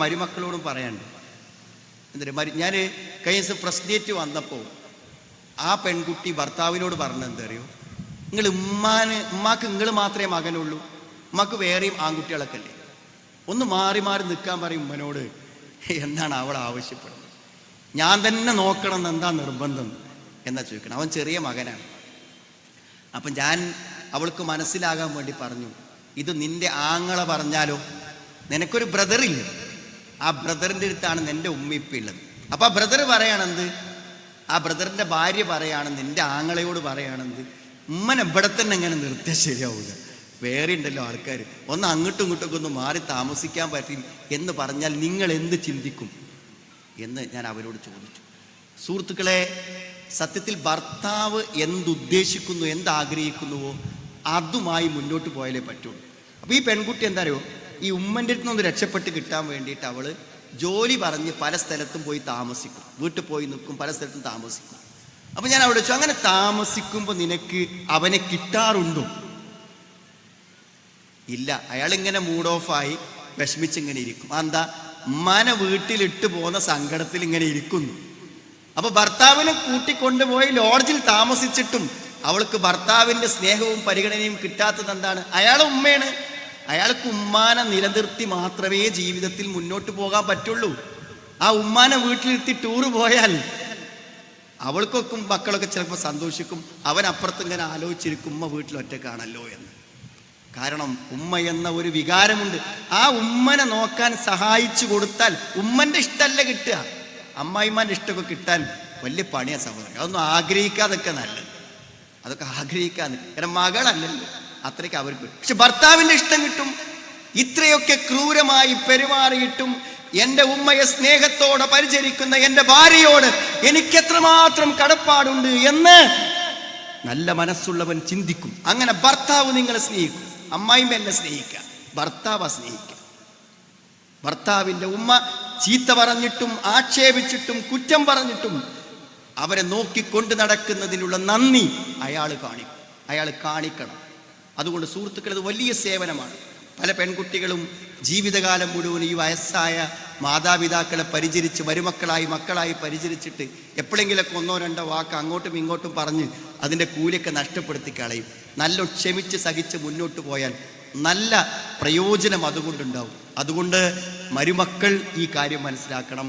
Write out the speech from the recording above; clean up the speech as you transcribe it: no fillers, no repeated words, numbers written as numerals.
മരുമക്കളോടും പറയാണ്ട്. എന്നിട്ട് ഞാൻ കഴിഞ്ഞ ദിവസം പ്രസ് ഡേറ്റ് വന്നപ്പോൾ ആ പെൺകുട്ടി ഭർത്താവിനോട് പറഞ്ഞത് എന്താ അറിയോ, ഉമ്മാക്ക് നിങ്ങൾ മാത്രമേ മകനുള്ളൂ, ഉമ്മാക്ക് വേറെയും ആൺകുട്ടികളൊക്കെ അല്ലേ, ഒന്ന് മാറി മാറി നിൽക്കാൻ പറയും ഉമ്മനോട് എന്നാണ് അവൾ ആവശ്യപ്പെടുന്നത്. ഞാൻ തന്നെ നോക്കണം എന്താ നിർബന്ധം എന്നാ ചോദിക്കണം. അവൻ ചെറിയ മകനാണ്. അപ്പം ഞാൻ അവൾക്ക് മനസ്സിലാകാൻ വേണ്ടി പറഞ്ഞു, ഇത് നിന്റെ ആങ്ങള പറഞ്ഞാലോ, നിനക്കൊരു ബ്രദറില്ല, ആ ബ്രദറിൻ്റെ അടുത്താണ് നിന്റെ ഉമ്മയിപ്പ ഉള്ളത്. അപ്പം ആ ബ്രദർ പറയാണെന്ത്, ആ ബ്രദറിൻ്റെ ഭാര്യ പറയാണെന്ന്, നിന്റെ ആങ്ങളയോട് പറയാണെന്ത്, ഉമ്മനെ ഇവിടെ തന്നെ എങ്ങനെ നിർത്തിയാൽ ശരിയാവുക, വേറെ ഉണ്ടല്ലോ ആൾക്കാർ, ഒന്ന് അങ്ങോട്ടും ഇങ്ങോട്ടൊക്കെ ഒന്ന് മാറി താമസിക്കാൻ പറ്റും എന്ന് പറഞ്ഞാൽ നിങ്ങൾ എന്ത് ചിന്തിക്കും എന്ന് ഞാൻ അവരോട് ചോദിച്ചു. സുഹൃത്തുക്കളെ, സത്യത്തിൽ ഭർത്താവ് എന്തുദ്ദേശിക്കുന്നു, എന്താഗ്രഹിക്കുന്നുവോ അതുമായി മുന്നോട്ട് പോയാലേ പറ്റുള്ളൂ. അപ്പോൾ ഈ പെൺകുട്ടി എന്താ അറിയോ, ഈ ഉമ്മൻ്റെ അടുത്ത് നിന്ന് രക്ഷപ്പെട്ട് കിട്ടാൻ വേണ്ടിയിട്ട് അവൾ ജോലി പറഞ്ഞ് പല സ്ഥലത്തും പോയി താമസിക്കും, വീട്ടിൽ പോയി നിൽക്കും, പല സ്ഥലത്തും താമസിക്കും. അപ്പം ഞാൻ അവിടെ വെച്ചു, അങ്ങനെ താമസിക്കുമ്പോൾ നിനക്ക് അവനെ കിട്ടാറുണ്ടോ? ഇല്ല. അയാളിങ്ങനെ മൂഡ് ഓഫായി വിഷമിച്ചിങ്ങനെ ഇരിക്കും. എന്താ, ഉമ്മാനെ വീട്ടിലിട്ട് പോകുന്ന സങ്കടത്തിൽ ഇങ്ങനെ ഇരിക്കുന്നു. അപ്പൊ ഭർത്താവിനെ കൂട്ടിക്കൊണ്ടുപോയി ലോഡ്ജിൽ താമസിച്ചിട്ടും അവൾക്ക് ഭർത്താവിന്റെ സ്നേഹവും പരിഗണനയും കിട്ടാത്തത് എന്താണ്? അയാളെ ഉമ്മയാണ്. അയാൾക്ക് ഉമ്മാനെ നിലനിർത്തി മാത്രമേ ജീവിതത്തിൽ മുന്നോട്ട് പോകാൻ പറ്റുള്ളൂ. ആ ഉമ്മാനെ വീട്ടിലിരുത്തി ടൂറ് പോയാൽ അവൾക്കൊക്കെ മക്കളൊക്കെ ചിലപ്പോൾ സന്തോഷിക്കും, അവൻ അപ്പുറത്ത് ഇങ്ങനെ ആലോചിച്ചിരിക്കും ഉമ്മ വീട്ടിൽ ഒറ്റക്കാണല്ലോ എന്ന്. കാരണം ഉമ്മ എന്ന ഒരു വികാരമുണ്ട്. ആ ഉമ്മനെ നോക്കാൻ സഹായിച്ചു കൊടുത്താൽ ഉമ്മന്റെ ഇഷ്ടമല്ല കിട്ടുക, അമ്മായിമാൻ്റെ ഇഷ്ടമൊക്കെ കിട്ടാൻ വലിയ പണിയാ സഹോദരൻ. അതൊന്നും ആഗ്രഹിക്കാതൊക്കെ നല്ലത്, അതൊക്കെ ആഗ്രഹിക്കാന്ന്. കാരണം മകളല്ലല്ലോ, അത്രയ്ക്ക് അവർക്ക്. പക്ഷെ ഭർത്താവിന്റെ ഇഷ്ടം കിട്ടും. ഇത്രയൊക്കെ ക്രൂരമായി പെരുമാറിയിട്ടും എൻ്റെ ഉമ്മയെ സ്നേഹത്തോടെ പരിചരിക്കുന്ന എൻ്റെ ഭാര്യയോട് എനിക്കെത്രമാത്രം കടപ്പാടുണ്ട് എന്ന് നല്ല മനസ്സുള്ളവൻ ചിന്തിക്കും. അങ്ങനെ ഭർത്താവ് നിങ്ങളെ സ്നേഹിക്കും, അമ്മായിമ്മ എന്നെ സ്നേഹിക്കുക, ഭർത്താവ് സ്നേഹിക്കുക. ഭർത്താവിൻ്റെ ഉമ്മ ചീത്ത പറഞ്ഞിട്ടും ആക്ഷേപിച്ചിട്ടും കുറ്റം പറഞ്ഞിട്ടും അവരെ നോക്കിക്കൊണ്ട് നടക്കുന്നതിനുള്ള നന്ദി അയാൾ കാണിക്കണം. അതുകൊണ്ട് സുഹൃത്തുക്കൾ, ഇത് വലിയ സേവനമാണ്. പല പെൺകുട്ടികളും ജീവിതകാലം മുഴുവൻ ഈ വയസ്സായ മാതാപിതാക്കളെ പരിചരിച്ച് മക്കളായി പരിചരിച്ചിട്ട് എപ്പോഴെങ്കിലൊക്കെ ഒന്നോ രണ്ടോ വാക്ക് അങ്ങോട്ടും ഇങ്ങോട്ടും പറഞ്ഞ് അതിൻ്റെ കൂലിയൊക്കെ നഷ്ടപ്പെടുത്തി കളയും. നല്ല ക്ഷമിച്ച് സഹിച്ച് മുന്നോട്ട് പോയാൽ നല്ല പ്രയോജനം അതുകൊണ്ടുണ്ടാവും. അതുകൊണ്ട് മരുമക്കൾ ഈ കാര്യം മനസ്സിലാക്കണം.